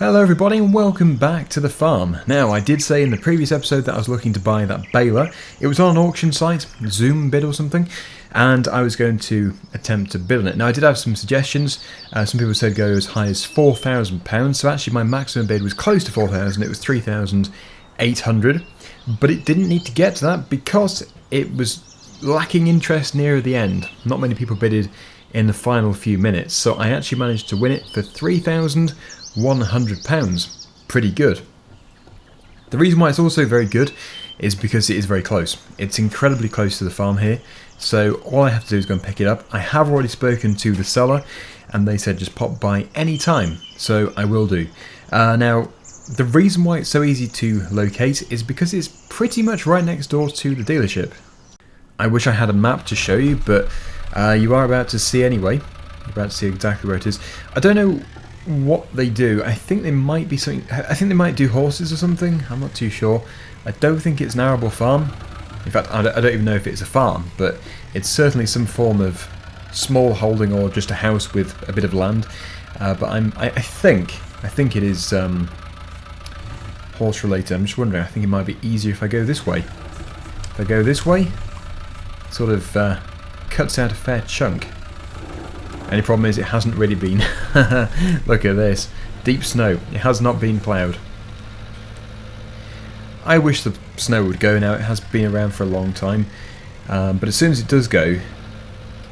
Hello everybody and welcome back to the farm. Now I did say in the previous episode that I was looking to buy that baler. It was on an auction site, Zoom bid or something, and I was going to attempt to bid on it. Now I did have some suggestions. Some people said go as high as £4,000, so actually my maximum bid was close to 4,000. It was 3,800, but it didn't need to get to that because it was lacking interest near the end. Not many people bidded in the final few minutes, so I actually managed to win it for £3,100. Pretty good. The reason why it's also very good is because it is very close. It's incredibly close to the farm here, so all I have to do is go and pick it up. I have already spoken to the seller and they said just pop by any time, so I will do. Now the reason why it's so easy to locate is because it's pretty much right next door to the dealership. I wish I had a map to show you, but you are about to see anyway. You're about to see exactly where it is. I don't know what they do. I think they might be something. I think they might do horses or something. I'm not too sure. I don't think it's an arable farm. In fact, I don't even know if it's a farm, but it's certainly some form of small holding or just a house with a bit of land. But I think it is horse related. I'm just wondering. I think it might be easier if I go this way. If I go this way, it sort of cuts out a fair chunk. Only problem is it hasn't really been. Look at this. Deep snow. It has not been ploughed. I wish the snow would go now. It has been around for a long time. But as soon as it does go,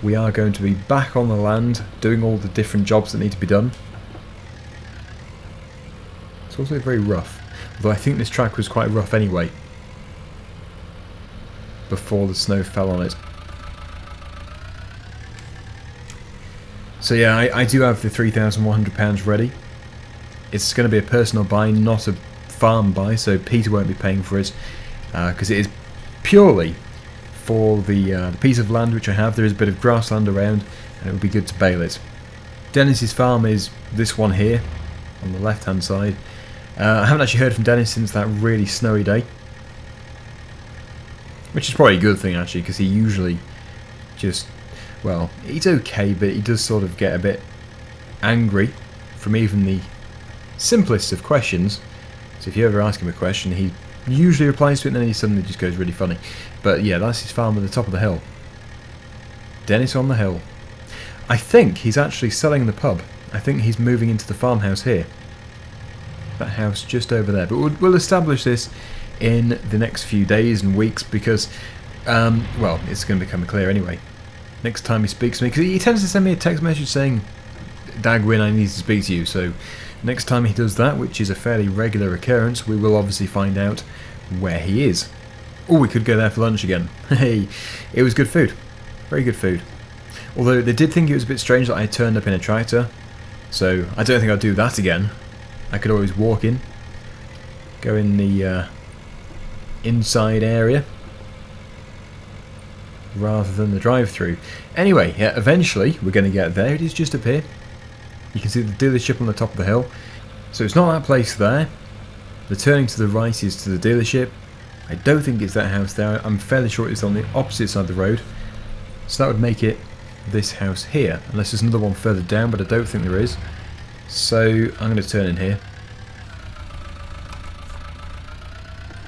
we are going to be back on the land doing all the different jobs that need to be done. It's also very rough. Although I think this track was quite rough anyway, before the snow fell on it. So yeah, I do have the £3,100 ready. It's going to be a personal buy, not a farm buy, so Peter won't be paying for it, because it is purely for the piece of land which I have. There is a bit of grassland around, and it would be good to bale it. Dennis's farm is this one here, on the left hand side. I haven't actually heard from Dennis since that really snowy day, which is probably a good thing actually, because he usually just... well, he's okay, but he does sort of get a bit angry from even the simplest of questions. So if you ever ask him a question, he usually replies to it and then he suddenly just goes really funny. But yeah, that's his farm at the top of the hill. Dennis on the hill. I think he's actually selling the pub. I think he's moving into the farmhouse here. That house just over there. But we'll establish this in the next few days and weeks because, well, it's going to become clear anyway. Next time he speaks to me, because he tends to send me a text message saying, Daggerwin, I need to speak to you. So next time he does that, which is a fairly regular occurrence, we will obviously find out where he is. Oh, we could go there for lunch again. Hey, it was good food. Very good food. Although they did think it was a bit strange that I turned up in a tractor, so I don't think I'll do that again. I could always walk in, go in the inside area, rather than the drive-through. Anyway, yeah, eventually we're going to get there. It is just up here. You can see the dealership on the top of the hill. So it's not that place there. The turning to the right is to the dealership. I don't think it's that house there. I'm fairly sure it's on the opposite side of the road. So that would make it this house here. Unless there's another one further down, but I don't think there is. So I'm going to turn in here.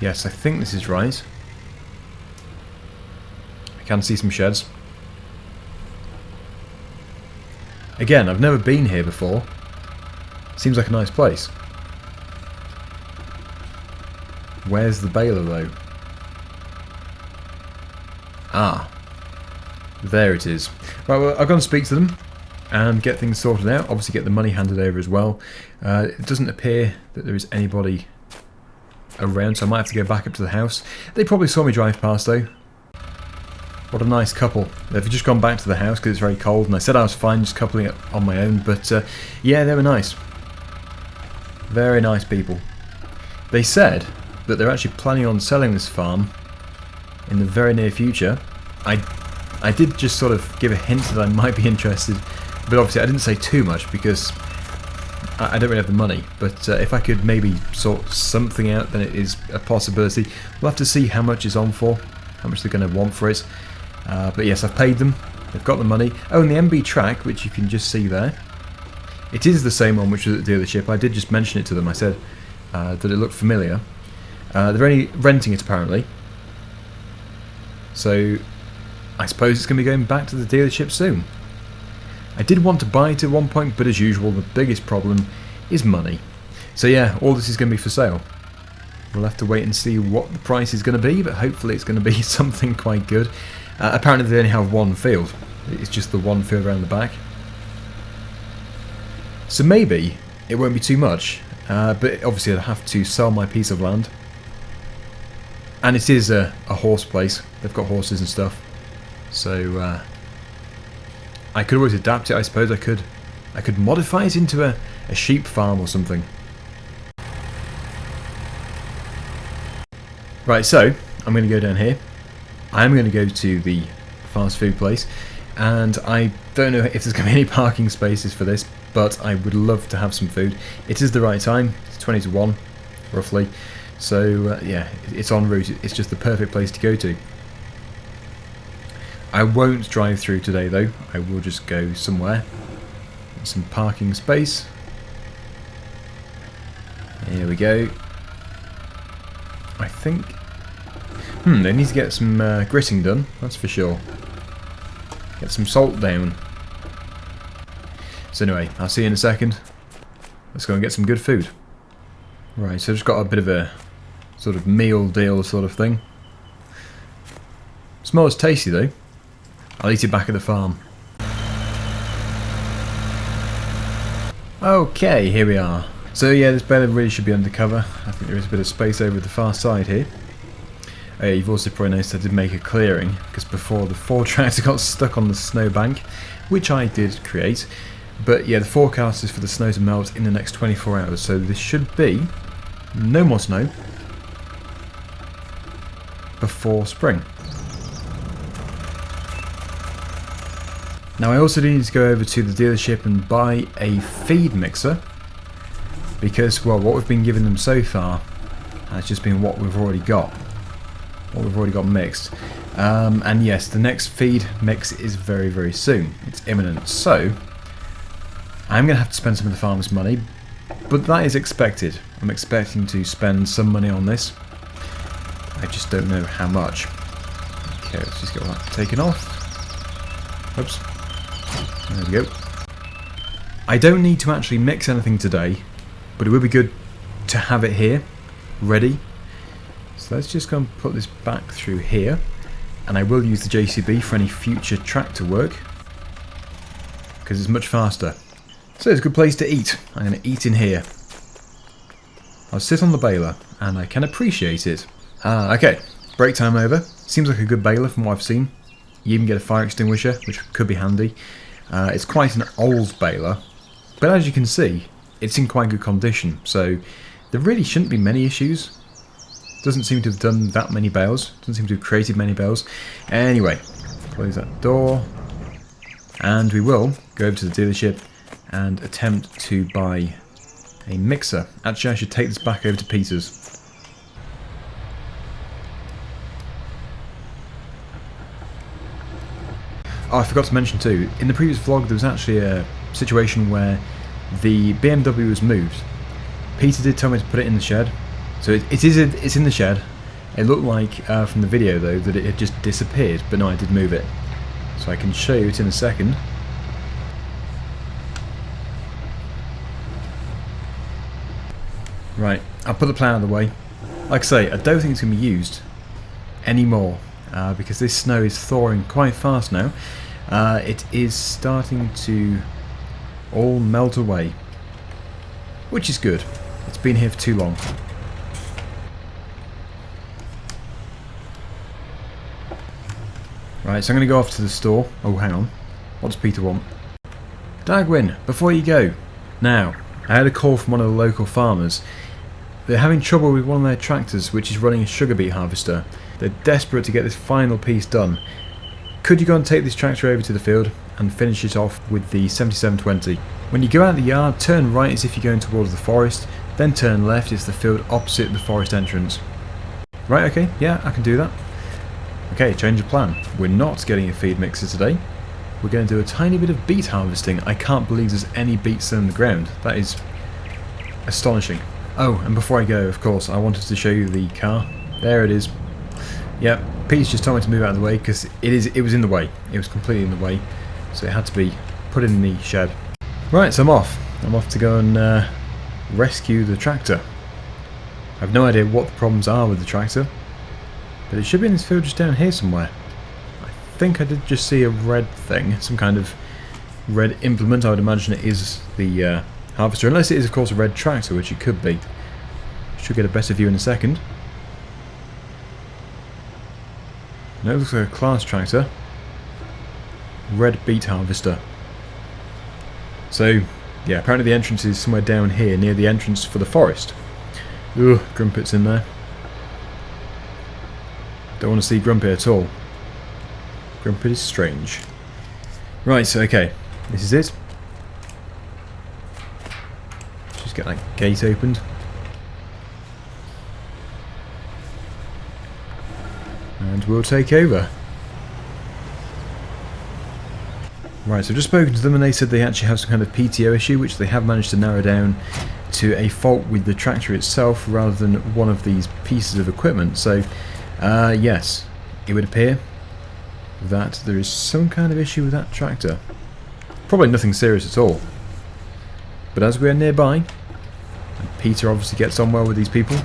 Yes, I think this is right. I can see some sheds. Again, I've never been here before. Seems like a nice place. Where's the baler though? Ah, there it is. Right, well, I've gone to speak to them and get things sorted out. Obviously get the money handed over as well. It doesn't appear that there is anybody around, so I might have to go back up to the house. They probably saw me drive past though. What a nice couple. They've just gone back to the house because it's very cold, and I said I was fine just coupling it on my own, but yeah, they were nice. Very nice people. They said that they're actually planning on selling this farm in the very near future. I did just sort of give a hint that I might be interested, but obviously I didn't say too much because I don't really have the money. But if I could maybe sort something out, then it is a possibility. We'll have to see how much it's on for, how much they're going to want for it. But yes, I've paid them. They've got the money. Oh, and the MB track, which you can just see there, It is the same one which was at the dealership. I did just mention it to them. I said that it looked familiar. They're only renting it apparently. So I suppose it's going to be going back to the dealership soon. I did want to buy it at one point, but as usual, the biggest problem is money. So yeah, all this is going to be for sale. We'll have to wait and see what the price is going to be, but hopefully it's going to be something quite good. Apparently they only have one field. It's just the one field around the back. So maybe it won't be too much, but obviously I'd have to sell my piece of land. And it is a horse place. They've got horses and stuff. So I could always adapt it, I suppose. I could modify it into a sheep farm or something. Right, so I'm going to go down here. I'm going to go to the fast food place, and I don't know if there's going to be any parking spaces for this, but I would love to have some food. It is the right time. It's 20 to 1, roughly. So yeah, it's en route. It's just the perfect place to go to. I won't drive through today though. I will just go somewhere. Some parking space. Here we go. I think... they need to get some gritting done, that's for sure. Get some salt down. So anyway, I'll see you in a second. Let's go and get some good food. Right, so I've just got a bit of a sort of meal deal sort of thing. Smells tasty though. I'll eat it back at the farm. Okay, here we are. So yeah, this baler really should be undercover. I think there is a bit of space over the far side here. You've also probably noticed I did make a clearing, because before the Ford tractor got stuck on the snowbank, which I did create. But yeah, the forecast is for the snow to melt in the next 24 hours, so this should be no more snow before spring. Now I also need to go over to the dealership and buy a feed mixer, because, well, what we've been giving them so far has just been what we've already got. What we've already got mixed. And yes, the next feed mix is very, very soon. It's imminent. So, I'm going to have to spend some of the farmer's money, but that is expected. I'm expecting to spend some money on this. I just don't know how much. Okay, let's just get all that taken off. Oops. There we go. I don't need to actually mix anything today, but it would be good to have it here, ready. So let's just go and put this back through here, and I will use the JCB for any future tractor work, because it's much faster. So it's a good place to eat. I'm going to eat in here. I'll sit on the baler, and I can appreciate it. Okay, break time over. Seems like a good baler from what I've seen. You even get a fire extinguisher, which could be handy. It's quite an old baler, but as you can see, it's in quite good condition, so there really shouldn't be many issues. Doesn't seem to have done that many bales, doesn't seem to have created many bales. Anyway, close that door, and we will go over to the dealership and attempt to buy a mixer. Actually, I should take this back over to Peter's. Oh, I forgot to mention too, in the previous vlog there was actually a situation where the BMW was moved. Peter did tell me to put it in the shed, so it's in the shed. It looked like from the video though that it had just disappeared, but no, I did move it. So I can show you it in a second. Right, I'll put the plough out of the way. Like I say, I don't think it's going to be used anymore. Because this snow is thawing quite fast now. It is starting to all melt away, which is good. It's been here for too long. Right, so I'm going to go off to the store. Oh, hang on. What does Peter want? Daggerwin, before you go. Now, I had a call from one of the local farmers. They're having trouble with one of their tractors, which is running a sugar beet harvester. They're desperate to get this final piece done. Could you go and take this tractor over to the field and finish it off with the 7720? When you go out the yard, turn right as if you're going towards the forest, then turn left. It's the field opposite the forest entrance. Right, okay, yeah, I can do that. Okay, change of plan. We're not getting a feed mixer today. we're going to do a tiny bit of beet harvesting. I can't believe there's any beets still in the ground. That is astonishing. Oh, and before I go, of course, I wanted to show you the car. There it is. Yep, Pete's just told me to move out of the way because it was in the way. It was completely in the way, so it had to be put in the shed. Right, so I'm off. I'm off to go and rescue the tractor. I have no idea what the problems are with the tractor, but it should be in this field just down here somewhere. I think I did just see a red thing, some kind of red implement. I would imagine it is the harvester, unless it is of course a red tractor, which it could be. Should get a better view in a second. No, it looks like a class tractor. Red beet harvester. So, yeah, apparently the entrance is somewhere down here, near the entrance for the forest. Ugh, Grumpet's in there. Don't want to see Grumpet at all. Grumpet is strange. Right, so okay, this is it. Just get that gate opened. And we'll take over. Right, so I've just spoken to them and they said they actually have some kind of PTO issue, which they have managed to narrow down to a fault with the tractor itself rather than one of these pieces of equipment. So, yes, it would appear that there is some kind of issue with that tractor. Probably nothing serious at all. But as we are nearby, and Peter obviously gets on well with these people,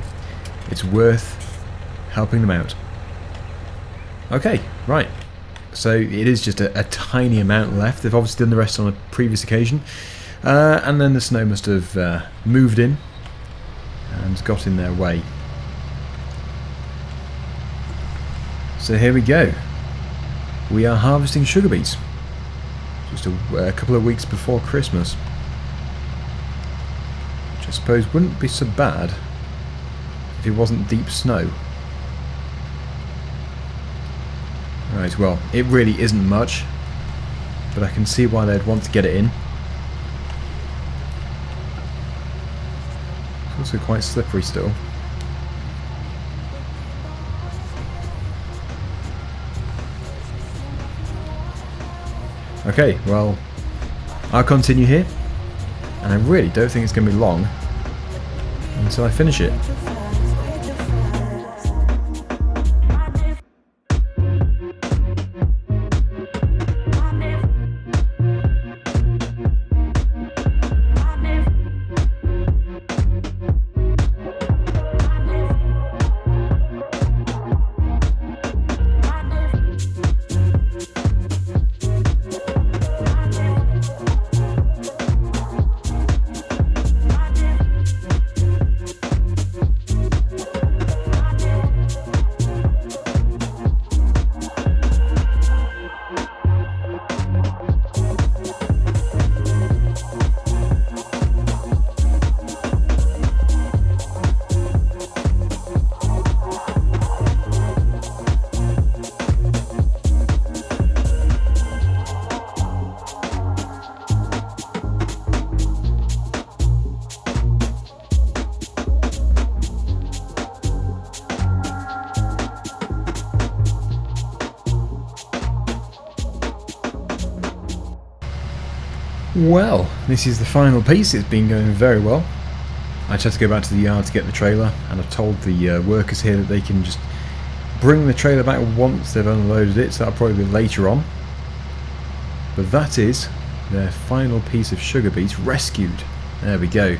it's worth helping them out. Okay, right. So it is just a tiny amount left. They've obviously done the rest on a previous occasion. And then the snow must have moved in and got in their way. So here we go. We are harvesting sugar beets. Just a couple of weeks before Christmas. Which I suppose wouldn't be so bad if it wasn't deep snow. Right, well, it really isn't much, but I can see why they'd want to get it in. It's also quite slippery still. Okay, well, I'll continue here, and I really don't think it's going to be long until I finish it. Well, this is the final piece. It's been going very well. I just had to go back to the yard to get the trailer, and I've told the workers here that they can just bring the trailer back once they've unloaded it, so that'll probably be later on. But that is their final piece of sugar beets rescued. There we go.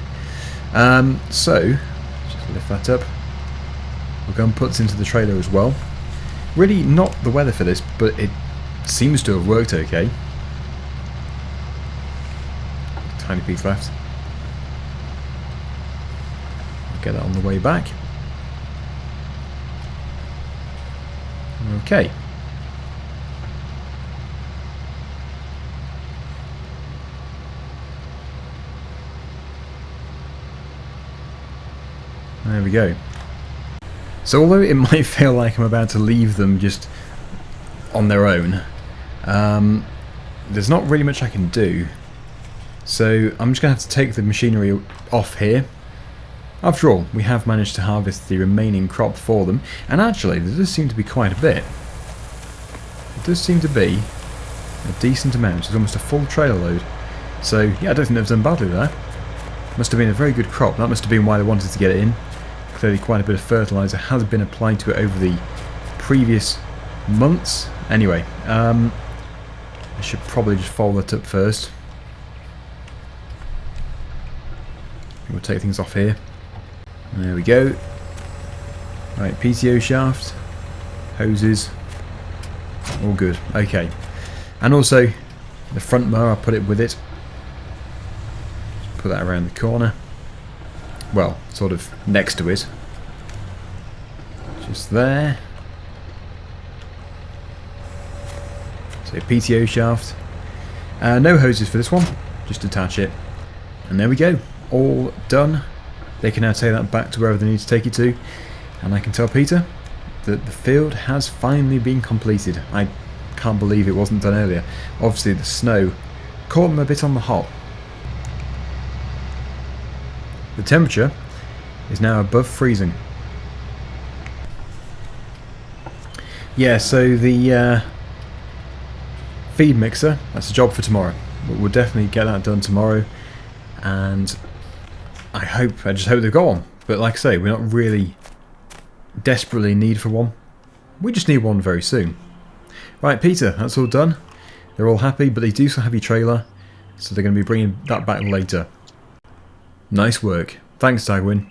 So, just lift that up. We'll go and put this into the trailer as well. Really not the weather for this, but it seems to have worked okay. Tiny piece left. I'll get that on the way back. Okay. There we go. So although it might feel like I'm about to leave them just on their own, there's not really much I can do. So I'm just going to have to take the machinery off here. After all, we have managed to harvest the remaining crop for them, and actually there does seem to be quite a bit. It does seem to be A decent amount. It's almost a full trailer load. So, yeah, I don't think they've done badly there. Must have been a very good crop. That must have been why they wanted to get it in. Clearly quite a bit of fertiliser has been applied to it over the previous months. Anyway, I should probably just fold that up first. We'll take things off here. There we go. Right, PTO shaft, hoses, all good. Okay, and also the front mower, I'll put it with it. Put that around the corner. Well, sort of next to it. Just there. So PTO shaft. No hoses for this one. Just attach it. And there we go. All done. They can now take that back to wherever they need to take it to. And I can tell Peter that the field has finally been completed. I can't believe it wasn't done earlier. Obviously the snow caught them a bit on the hop. The temperature is now above freezing. Yeah, so the feed mixer, that's a job for tomorrow. We'll definitely get that done tomorrow, and I just hope they go on. But like I say, we're not really desperately in need for one. We just need one very soon. Right, Peter, that's all done. They're all happy, but they do still have your trailer, so they're going to be bringing that back later. Nice work. Thanks, Daggerwin.